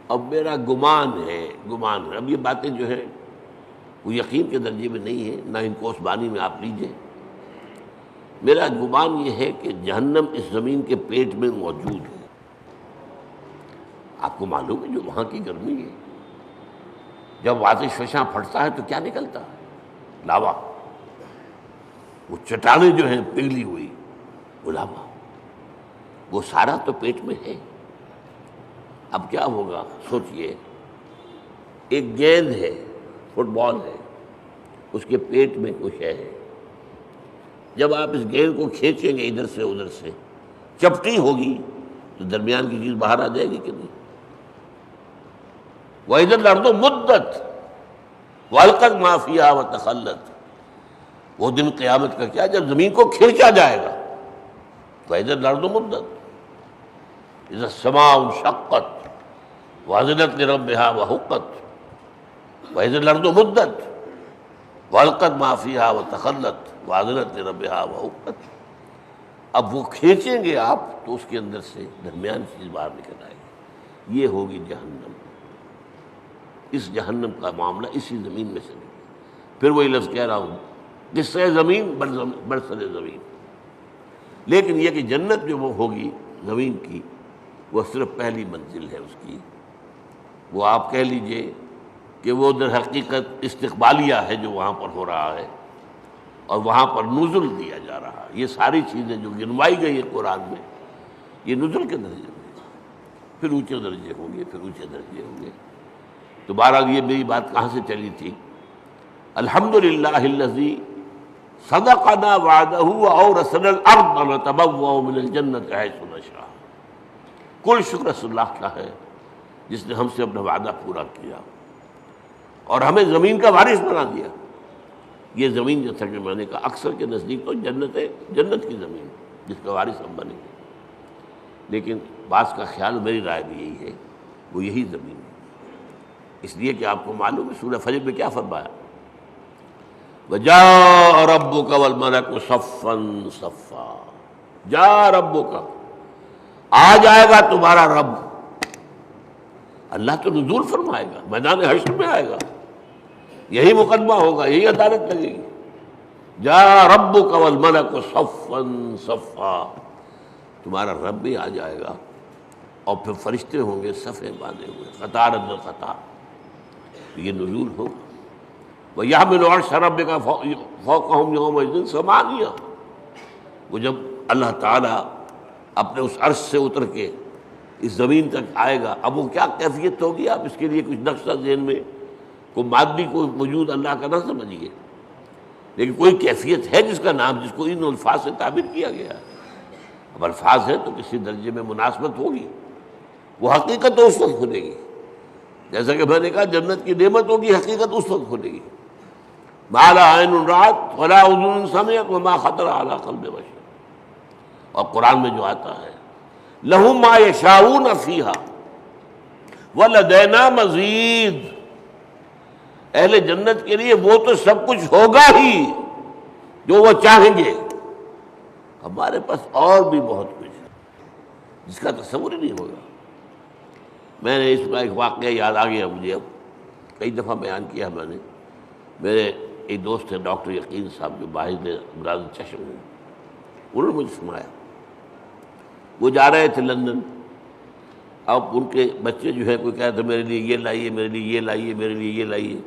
اب میرا گمان ہے، اب یہ باتیں جو ہے وہ یقین کے درجے میں نہیں ہے، نہ ان کو اس بانی میں آپ لیجئے۔ میرا گمان یہ ہے کہ جہنم اس زمین کے پیٹ میں موجود ہے۔ آپ کو معلوم ہے جو وہاں کی گرمی ہے، جب آتش فشاں پھٹتا ہے تو کیا نکلتا ہے؟ لاوا۔ وہ چٹانیں جو ہیں پگھلی ہوئی، وہ لاوا، وہ سارا تو پیٹ میں ہے۔ اب کیا ہوگا سوچئے، ایک گیند ہے، فٹ بال ہے، اس کے پیٹ میں کچھ ہے، جب آپ اس گیند کو کھینچیں گے ادھر سے ادھر سے، چپٹی ہوگی تو درمیان کی چیز باہر آ جائے گی کہ نہیں؟ وَإِذَا الْأَرْضُ مُدَّتْ وَأَلْقَتْ مَا فِيهَا وَتَخَلَّتْ، وہ دن قیامت کا کیا جب زمین کو کھرچا جائے گا. وَإِذَا الْأَرْضُ مُدَّتْ إِذَا السَّمَاءُ انشَقَّتْ وَأَذِنَتْ لِرَبِّهَا وَحُقَّتْ وَإِذَا الْأَرْضُ مُدَّتْ وَأَلْقَتْ مَا فِيهَا وَتَخَلَّتْ وَأَذِنَتْ لِرَبِّهَا وَحُقَّتْ. اب وہ کھینچیں گے آپ تو اس کے اندر سے درمیان چیز باہر نکل آئے گی، یہ ہوگی جہنم. اس جہنم کا معاملہ اسی زمین میں سے نکلا. پھر وہی لفظ کہہ رہا ہوں، قصہ زمین برسر زمین. لیکن یہ کہ جنت جو وہ ہوگی زمین کی، وہ صرف پہلی منزل ہے اس کی. وہ آپ کہہ لیجئے کہ وہ در حقیقت استقبالیہ ہے جو وہاں پر ہو رہا ہے، اور وہاں پر نزل دیا جا رہا ہے. یہ ساری چیزیں جو گنوائی گئی ہے قرآن میں، یہ نزل کے درجے میں، پھر اونچے درجے ہوں گے، پھر اونچے درجے ہوں گے. تو بہرحال یہ میری بات کہاں سے چلی تھی؟ الحمدللہ الذی صدقنا وعدہ واورثنا الارض نتبوأ من الجنۃ حیث نشاء. کل شکر اس اللہ کا ہے جس نے ہم سے اپنا وعدہ پورا کیا اور ہمیں زمین کا وارث بنا دیا. یہ زمین جو تھا کہ میں نے کہا اکثر کے نزدیک تو جنت ہے، جنت کی زمین جس کا وارث ہم بنے گے، لیکن بعض کا خیال، میری رائے بھی یہی ہے، وہ یہی زمین ہے. اس لیے کہ آپ کو معلوم ہے سورہ فجر میں کیا فرمایا؟ وَجَاءَ رَبُّكَ وَالْمَلَكُ صَفًّا صَفًّا. جا ربک، آ جائے گا تمہارا رب. اللہ تو نزول فرمائے گا، میدان حشر میں آئے گا، یہی مقدمہ ہوگا، یہی عدالت لگے گی. جا ربک والملک صفا صفا، تمہارا رب بھی آ جائے گا اور پھر فرشتے ہوں گے صفے باندھے ہوئے، قطار اندر قطار. یہ نزول ہوگا. وَيَحْمِلُ عَرْشَ رَبِّكَ فَوْقَهُمْ يَوْمَئِذٍ ثَمَانِيَةٌ. وہ جب اللہ تعالیٰ اپنے اس عرش سے اتر کے اس زمین تک آئے گا، اب وہ کیا کیفیت ہوگی، آپ اس کے لیے کچھ نقشہ ذہن میں، کوئی مادی کوئی وجود اللہ کا نہ سمجھیے، لیکن کوئی کیفیت ہے جس کا نام، جس کو ان الفاظ سے تعبیر کیا گیا ہے. اب الفاظ ہے تو کسی درجے میں مناسبت ہوگی. وہ حقیقت تو اس وقت کھلے گی، جیسا کہ میں نے کہا جنت کی نعمت ہوگی، حقیقت اس وقت کھلے گی. ما لا عین رأت ولا اذن سمعت وما خطر علی قلب بشر. اور قرآن میں جو آتا ہے لہم ما یشاؤون فیہا ولدینا مزید، اہل جنت کے لیے وہ تو سب کچھ ہوگا ہی جو وہ چاہیں گے، ہمارے پاس اور بھی بہت کچھ ہے جس کا تصور ہی نہیں ہوگا. میں نے اس کا ایک واقعہ یاد آ گیا مجھے، اب کئی دفعہ بیان کیا میں نے. میرے ایک دوست ہیں ڈاکٹر یقین صاحب جو باہر امراض چشم ہیں، انہوں نے مجھے سنایا. وہ جا رہے تھے لندن، اب ان کے بچے جو ہے کوئی کہہ رہا تھا میرے لیے یہ لائیے، میرے لیے یہ لائیے، میرے لیے یہ لائیے.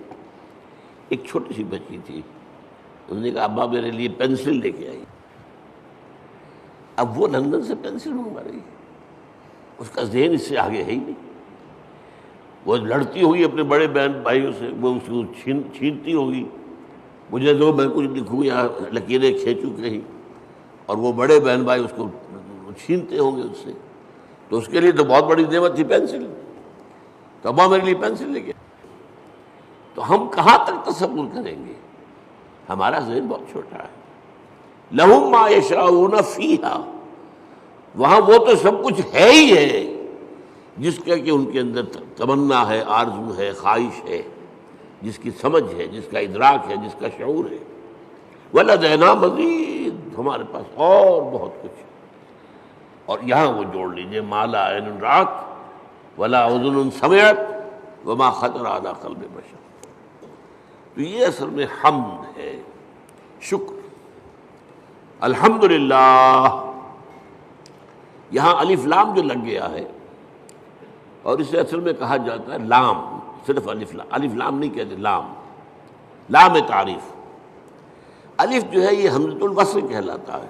ایک چھوٹی سی بچی تھی، انہوں نے کہا ابا میرے لیے پینسل لے کے آئی. اب وہ لندن سے پینسل منگوا رہی ہے، اس کا ذہن اس سے آگے ہے ہی نہیں. وہ لڑتی ہوگی اپنے بڑے بہن بھائیوں سے، وہ اس کو چھینتی ہوگی، مجھے دو میں کچھ لکھوں یا لکیریں کھینچوں کہیں، اور وہ بڑے بہن بھائی اس کو چھینتے ہوں گے اس سے. تو اس کے لیے تو بہت بڑی نعمت تھی پینسل، تو ابا میرے لیے پینسل لے کے. تو ہم کہاں تک تصور کریں گے؟ ہمارا ذہن بہت چھوٹا ہے. لہم ما یشاؤون فیہا، وہاں وہ تو سب کچھ ہے ہی ہے جس کا کہ ان کے اندر تمنا ہے، آرزو ہے، خواہش ہے، جس کی سمجھ ہے، جس کا ادراک ہے، جس کا شعور ہے. وَلَدَيْنَا مَزِيدٌ، ہمارے پاس اور بہت کچھ ہے. اور یہاں وہ جوڑ لیجئے ما لا عین رأت ولا اذن سمعت وما خطر علی قلب بشر. تو یہ اصل میں حمد ہے، شکر. الحمدللہ، یہاں الف لام جو لگ گیا ہے، اور اسے اصل میں کہا جاتا ہے لام، صرف الف لام، الف لام نہیں کہتے، لام، لام تعریف. الف جو ہے یہ حمزۃ الوصل کہلاتا ہے،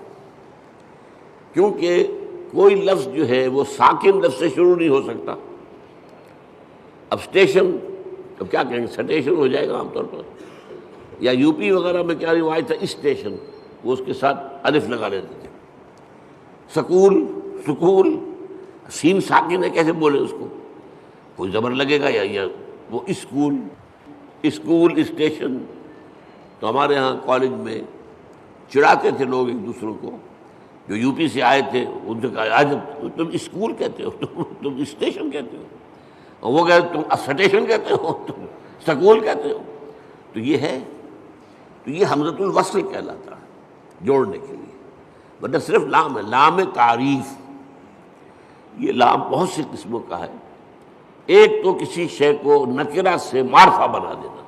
کیونکہ کوئی لفظ جو ہے وہ ساکن لفظ سے شروع نہیں ہو سکتا. اب اسٹیشن، اب کیا کہیں گے، سٹیشن ہو جائے گا عام طور پر، یا یو پی وغیرہ میں کیا روایت ہے اسٹیشن، وہ اس کے ساتھ الف لگا لیتے تھے. سکول، سکول، سین ساکن ہے، کیسے بولے اس کو، کوئی زبر لگے گا یا وہ اسکول اسٹیشن. تو ہمارے ہاں کالج میں چڑھاتے تھے لوگ ایک دوسروں کو جو یو پی سے آئے تھے، ان سے کہا آج تم اسکول کہتے ہو، تم اسٹیشن کہتے ہو، اور وہ کہتے تم اسٹیشن کہتے ہو، تم سکول کہتے ہو. تو یہ ہے، تو یہ حمزۃ الوصل کہلاتا ہے جوڑنے کے لیے، ورنہ صرف لام ہے، لام تعریف. یہ لام بہت سی قسموں کا ہے. ایک تو کسی شے کو نکرہ سے معرفہ بنا دینا.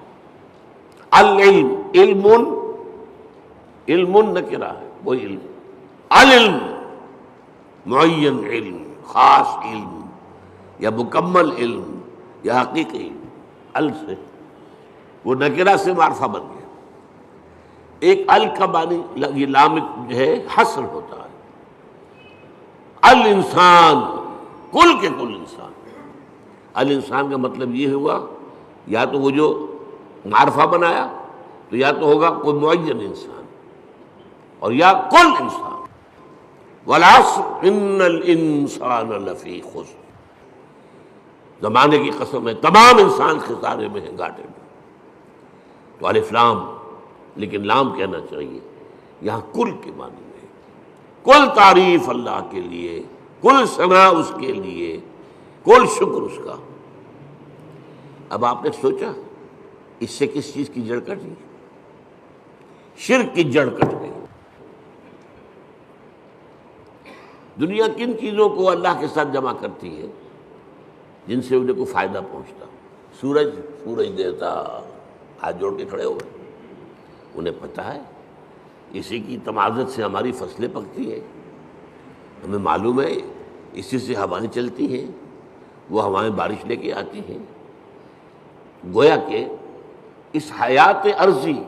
العلم، علم نکرہ ہے، وہ علم. العلم معین علم، خاص علم یا مکمل علم یا حقیقی علم. ال سے وہ نکرہ سے معرفہ بن گیا. ایک ال کا معنی یہ لام جو ہے حصر ہوتا ہے. الانسان، کل کے کل انسان. الانسان کا مطلب یہ ہوا یا تو وہ جو معرفہ بنایا تو یا تو ہوگا کوئی معین انسان اور یا کل انسان. والعصر ان الانسان لفی خسر، زمانے کی قسم ہے تمام انسان خسارے میں ہیں، گھاٹے میں. تو الف لام، لیکن لام کہنا چاہیے یہاں کل کے معنی میں. کل تعریف اللہ کے لیے، کل ثنا اس کے لیے، کل شکر اس کا. اب آپ نے سوچا اس سے کس چیز کی جڑ کٹ گئی؟ شرک کی جڑ کٹ گئی. دنیا کن چیزوں کو اللہ کے ساتھ جمع کرتی ہے جن سے انہیں کوئی فائدہ پہنچتا؟ سورج دیوتا ہاتھ جوڑ کے کھڑے ہوئے، انہیں پتہ ہے اسی کی تمازت سے ہماری فصلیں پکتی ہیں، ہمیں معلوم ہے اسی سے ہوائیں چلتی ہیں، وہ ہوائیں بارش لے کے آتی ہیں. گویا کہ اس حیات عرضی،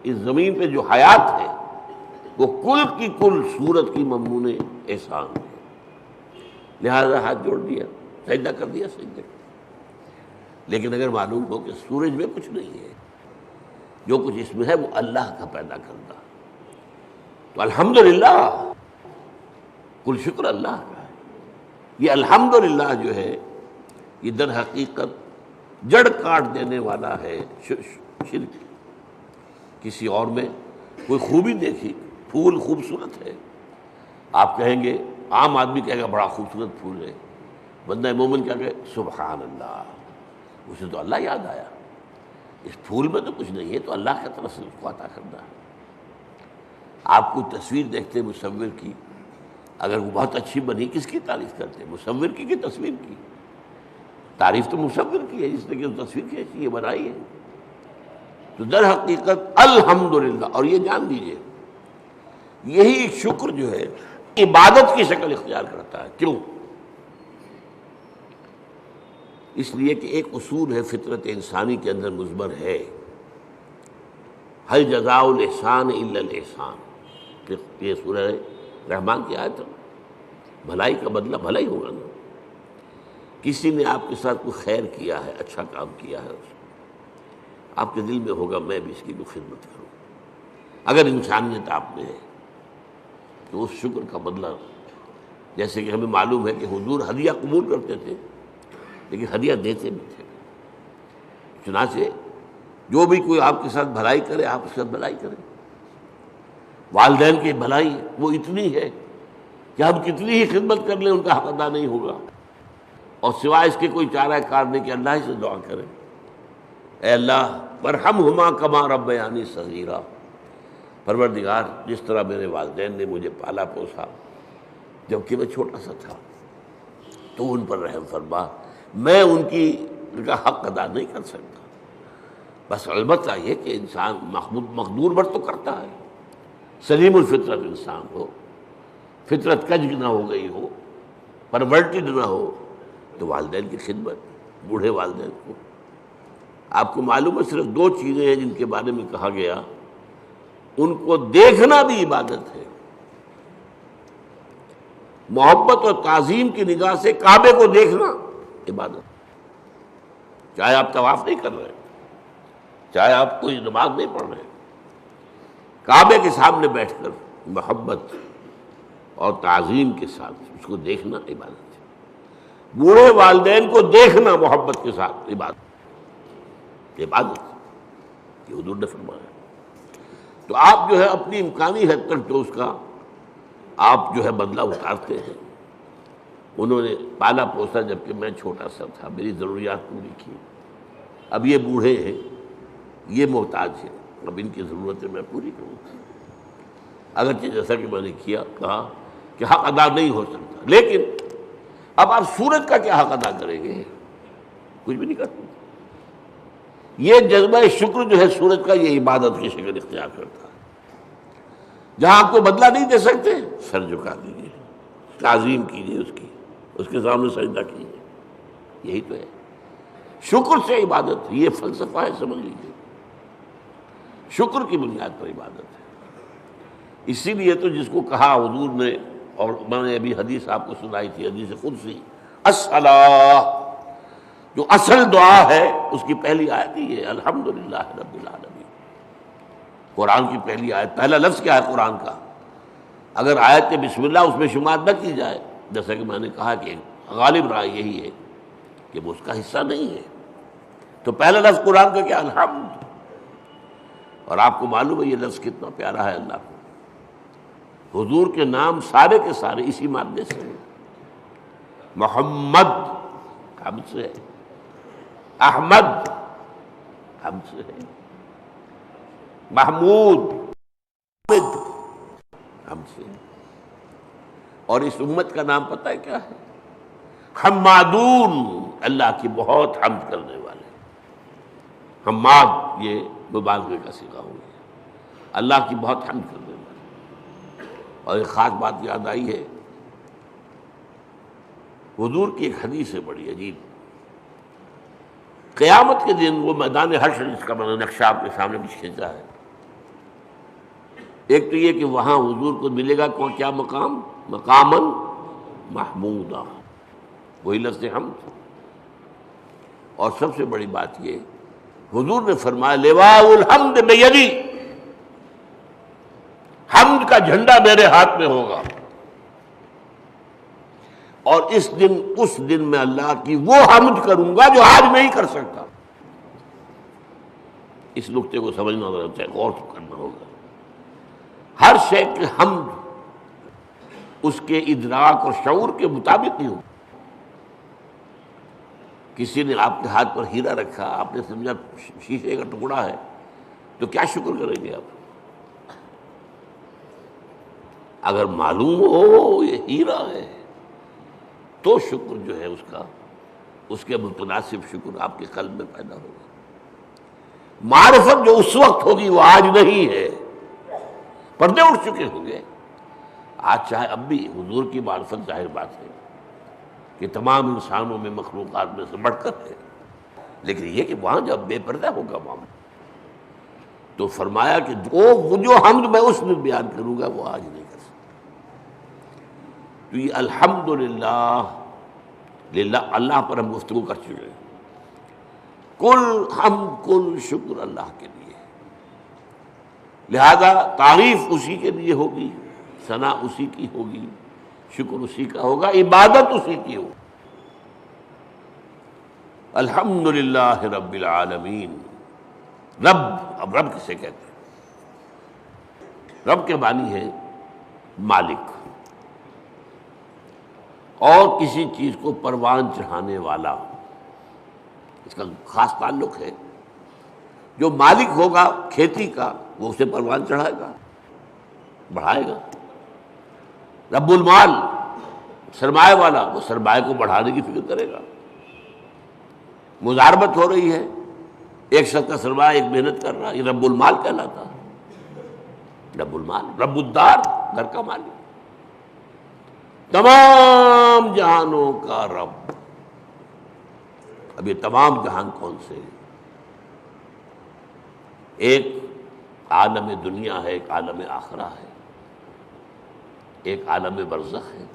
اس زمین پہ جو حیات ہے وہ کل کی کل صورت کی ممنون احسان ہے. لہذا ہاتھ جوڑ دیا، سجدہ کر دیا سجدے. لیکن اگر معلوم ہو کہ سورج میں کچھ نہیں ہے، جو کچھ اس میں ہے وہ اللہ کا پیدا کردہ، تو الحمدللہ، کل شکر اللہ کا ہے. یہ الحمدللہ جو ہے یہ در حقیقت جڑ کاٹ دینے والا ہے شرک. کسی اور میں کوئی خوبی دیکھی، پھول خوبصورت ہے، آپ کہیں گے، عام آدمی کہے گا بڑا خوبصورت پھول ہے، بندہ مومن کیا کہے سبحان اللہ، اسے تو اللہ یاد آیا، اس پھول میں تو کچھ نہیں ہے، تو اللہ کی طرف سے اس کو عطا کرنا ہے. آپ کو تصویر دیکھتے مصور کی، اگر وہ بہت اچھی بنی کس کی تعریف کرتے؟ مصور کی کہ تصویر کی؟ تعریف تو مصور کی ہے جس نے کہ تصویر کھینچی ہے، بنائی ہے. تو در حقیقت الحمدللہ. اور یہ جان دیجئے یہی شکر جو ہے عبادت کی شکل اختیار کرتا ہے. کیوں؟ اس لیے کہ ایک اصول ہے فطرت انسانی کے اندر مضمر ہے، هل جزاء الاحسان الا الاحسان. یہ سورہ رحمان کی آیت ہے. بھلائی کا بدلہ بھلا ہی ہوگا نا. کسی نے آپ کے ساتھ کوئی خیر کیا ہے، اچھا کام کیا ہے، آپ کے دل میں ہوگا میں بھی اس کی کوئی خدمت کروں. اگر انسانیت آپ میں ہے تو اس شکر کا بدلہ، جیسے کہ ہمیں معلوم ہے کہ حضور ہدیہ قبول کرتے تھے لیکن ہدیہ دیتے بھی تھے. چنانچہ جو بھی کوئی آپ کے ساتھ بھلائی کرے آپ اس کے ساتھ بھلائی کریں. والدین کی بھلائی وہ اتنی ہے کہ ہم کتنی ہی خدمت کر لیں ان کا حق ادا نہیں ہوگا، اور سوائے اس کے کوئی چارہ کار نہیں کہ اللہ ہی سے دعا کریں، اے اللہ ورحمہما کما ربیانی صغیرا. پروردگار جس طرح میرے والدین نے مجھے پالا پوسا جبکہ میں چھوٹا سا تھا، تو ان پر رحم فرما. میں ان کا حق ادا نہیں کر سکتا، بس البتہ یہ کہ انسان مقدور بر تو کرتا ہے. سلیم الفطرت انسان ہو، فطرت کج نہ ہو گئی ہو، پرورٹڈ نہ ہو، تو والدین کی خدمت، بوڑھے والدین کو. آپ کو معلوم ہے صرف 2 چیزیں ہیں جن کے بارے میں کہا گیا ان کو دیکھنا بھی عبادت ہے. محبت اور تعظیم کی نگاہ سے کعبے کو دیکھنا عبادت. چاہے آپ طواف نہیں کر رہے، چاہے آپ کوئی نماز نہیں پڑھ رہے، کعبے کے سامنے بیٹھ کر محبت اور تعظیم کے ساتھ اس کو دیکھنا عبادت ہے. بوڑھے والدین کو دیکھنا محبت کے ساتھ عبادت. عبادت یہ حضور نے فرمایا. تو آپ جو ہے اپنی امکانی حد تک جو اس کا آپ جو ہے بدلہ اتارتے ہیں. انہوں نے پالا پوسا جبکہ میں چھوٹا سا تھا، میری ضروریات پوری کی. اب یہ بوڑھے ہیں، یہ محتاج ہیں، اب ان کی ضرورتیں میں پوری کروں. اگرچہ جیسا کہ میں نے کہا کہ حق ادا نہیں ہو سکتا، لیکن اب آپ سورج کا کیا حق ادا کریں گے؟ کچھ بھی نہیں کر سکتے. یہ جذبہ شکر جو ہے سورج کا، یہ عبادت کی شکل اختیار کرتا ہے. جہاں آپ کو بدلہ نہیں دے سکتے، سر جھکا دیجیے، تعظیم کیجیے اس کے سامنے سجدہ کیجیے. یہی تو ہے شکر سے عبادت. یہ فلسفہ ہے، سمجھ لیجیے. شکر کی بنیاد پر عبادت ہے. اسی لیے تو جس کو کہا حضور نے، اور میں نے ابھی حدیث آپ کو سنائی تھی، حدیث قدسی، الصلاۃ، جو اصل دعا ہے اس کی پہلی آیت ہی ہے الحمدللہ رب العالمین. قرآن کی پہلی آیت، پہلا لفظ کیا ہے قرآن کا؟ اگر آیت بسم اللہ اس میں شمار نہ کی جائے، جیسا کہ میں نے کہا کہ غالب رائے یہی ہے کہ وہ اس کا حصہ نہیں ہے، تو پہلا لفظ قرآن کا کیا؟ الحمد. اور آپ کو معلوم ہے یہ لفظ کتنا پیارا ہے اللہ کو. حضور کے نام سارے کے سارے اسی مادے سے ہیں. محمد حمد سے ہے، احمد حمد سے ہے، محمود حمد سے ہے. اور اس امت کا نام پتہ ہے کیا ہے؟ حمادون، اللہ کی بہت حمد کرنے والے. حماد یہ مبالغے کا صیغہ ہو گیا، اللہ کی بہت حمد کرنے والے. اور ایک خاص بات یاد آئی ہے، حضور کی ایک حدیث ہے بڑی عجیب. قیامت کے دن وہ میدان حشر، جس کا میں نے نقشہ آپ کے سامنے کچھ کھینچا ہے، ایک تو یہ کہ وہاں حضور کو ملے گا کیا مقام؟ مقاماً محمودا، وہی لفظ حمد. اور سب سے بڑی بات یہ، حضور نے فرمایا لواء الحمد بیدی، حمد کا جھنڈا میرے ہاتھ میں ہوگا. اور اس دن میں اللہ کی وہ حمد کروں گا جو آج نہیں کر سکتا. اس نقطے کو سمجھنا ہوگا، غور کرنا ہوگا. ہر شے کی حمد اس کے ادراک اور شعور کے مطابق ہی ہو. کسی نے آپ کے ہاتھ پر ہیرا رکھا، آپ نے سمجھا شیشے کا ٹکڑا ہے، تو کیا شکر کریں گے آپ؟ اگر معلوم ہو یہ ہیرا ہے تو شکر جو ہے اس کے متناسب شکر آپ کے قلب میں پیدا ہوگا. معرفت جو اس وقت ہوگی وہ آج نہیں ہے. پردے اٹھ چکے ہوں گے. آج چاہے اب بھی حضور کی معرفت ظاہر بات ہے کہ تمام انسانوں میں، مخلوقات میں سے بڑھ کر ہے، لیکن یہ کہ وہاں جب بے پردہ ہوگا معاملہ، تو فرمایا کہ وہ جو حمد میں اس میں بیان کروں گا وہ آج نہیں کر سکتا. تو یہ الحمدللہ، اللہ پر ہم گفتگو کر چکے ہیں. کل حمد کل شکر اللہ کے لیے، لہذا تعریف اسی کے لیے ہوگی، ثنا اسی کی ہوگی، شکر اسی کا ہوگا، عبادت اسی کی ہوگی. الحمدللہ رب العالمین. رب، اب رب کسے کہتے ہیں؟ رب کے معنی ہے مالک، اور کسی چیز کو پروان چڑھانے والا. اس کا خاص تعلق ہے. جو مالک ہوگا کھیتی کا وہ اسے پروان چڑھائے گا، بڑھائے گا. رب المال، سرمایہ والا، وہ سرمایہ کو بڑھانے کی فکر کرے گا. مضاربت ہو رہی ہے، ایک شخص کا سرمایہ ایک محنت کر رہا، یہ رب المال کہلاتا ہے. رب المال، رب الدار، گھر کا مالک، تمام جہانوں کا رب. اب یہ تمام جہان کون سے ہیں؟ ایک عالم دنیا ہے، ایک عالم آخرہ ہے، ایک عالم برزخ ہے،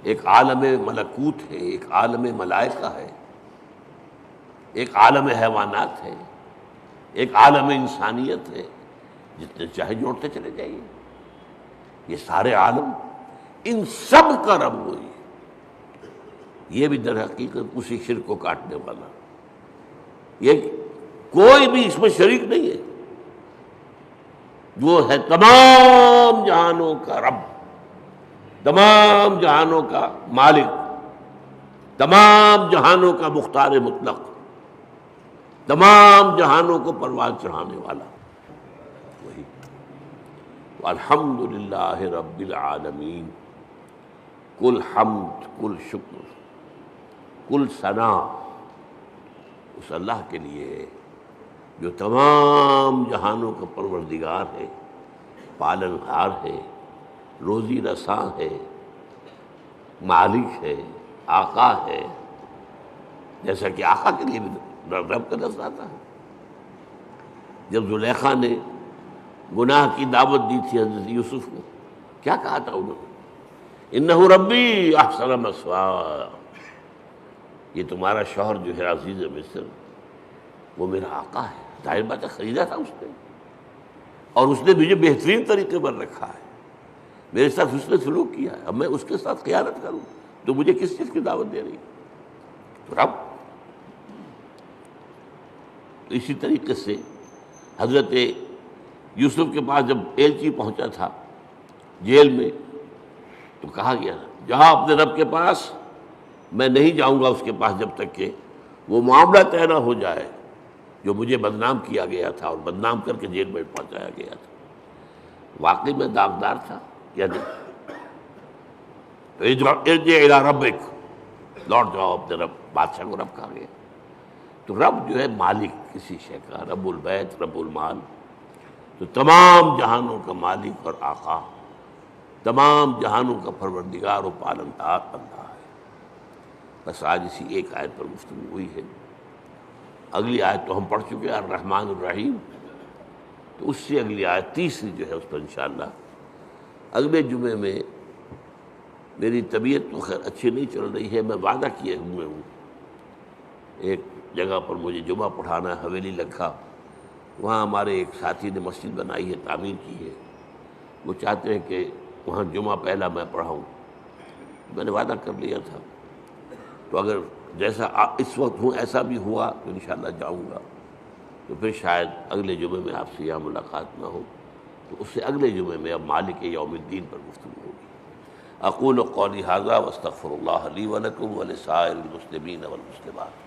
ایک عالم ملکوت ہے، ایک عالم ملائکہ ہے، ایک عالم حیوانات ہے، ایک عالم انسانیت ہے. جتنے چاہے جوڑتے چلے جائیے. یہ سارے عالم، ان سب کا رب وہی ہے. یہ بھی در حقیقت اسی شرک کو کاٹنے والا، یہ کوئی بھی اس میں شریک نہیں ہے، وہ ہے تمام جہانوں کا رب، تمام جہانوں کا مالک، تمام جہانوں کا مختار مطلق، تمام جہانوں کو پرواز چڑھانے والا وہی۔ الحمد للہ رب العالمین، کل حمد، کل شکر، کل ثنا اس اللہ کے لیے ہے جو تمام جہانوں کا پروردگار ہے، پالن ہار ہے، روزی رساں ہے، مالک ہے، آقا ہے، جیسا کہ آقا کے لیے بھی رب کا لفظ آتا ہے۔ جب زلیخا نے گناہ کی دعوت دی تھی حضرت یوسف کو، کیا کہا تھا انہوں نے؟ انہ ربی احسن مثوایا، یہ تمہارا شوہر جو ہے عزیز مصر وہ میرا آقا ہے، ظاہر بات ہے خریدا تھا اس نے، اور اس نے مجھے بہترین طریقے پر رکھا ہے، میرے ساتھ اس نے سلوک کیا ہے، اب میں اس کے ساتھ خیانت کروں تو مجھے کس چیز کی دعوت دے رہی ہے؟ تو رب۔ تو اسی طریقے سے حضرت یوسف کے پاس جب ایلچی پہنچا تھا جیل میں، تو کہا گیا جہاں اپنے رب کے پاس، میں نہیں جاؤں گا اس کے پاس جب تک کہ وہ معاملہ طے نہ ہو جائے جو مجھے بدنام کیا گیا تھا اور بدنام کر کے جیل میں پہنچایا گیا تھا۔ واقعی میں داغدار تھا یا نہیں؟ تو ارجع الی ربک، لوٹ جاؤ اپنے رب، بادشاہ کو رب کہا گیا۔ تو رب جو ہے مالک کسی شے کا، رب البیت، رب المال، تو تمام جہانوں کا مالک اور آقا، تمام جہانوں کا پروردگار و پالنہار اللہ ہے۔ بس آج اسی ایک آیت پر گفتگو ہوئی ہے، اگلی آیت تو ہم پڑھ چکے ہیں الرحمن الرحیم، تو اس سے اگلی آیت تیسری جو ہے اس پر انشاءاللہ اگلے جمعے میں، میری طبیعت تو خیر اچھی نہیں چل رہی ہے، میں وعدہ کیے ہوئے ہوں ایک جگہ پر مجھے جمعہ پڑھانا ہے، حویلی لکھا، وہاں ہمارے ایک ساتھی نے مسجد بنائی ہے، تعمیر کی ہے، وہ چاہتے ہیں کہ وہاں جمعہ پہلا میں پڑھاؤں، میں نے وعدہ کر لیا تھا، تو اگر جیسا اس وقت ہوں ایسا بھی ہوا تو انشاءاللہ جاؤں گا، تو پھر شاید اگلے جمعے میں آپ سے یہاں ملاقات نہ ہو، تو اس سے اگلے جمعے میں اب مالک یوم الدین پر گفتگو ہوگی۔ اقول قولی ھذا واستغفر اللہ لی ولکم ولسائر المسلمین والمسلمات۔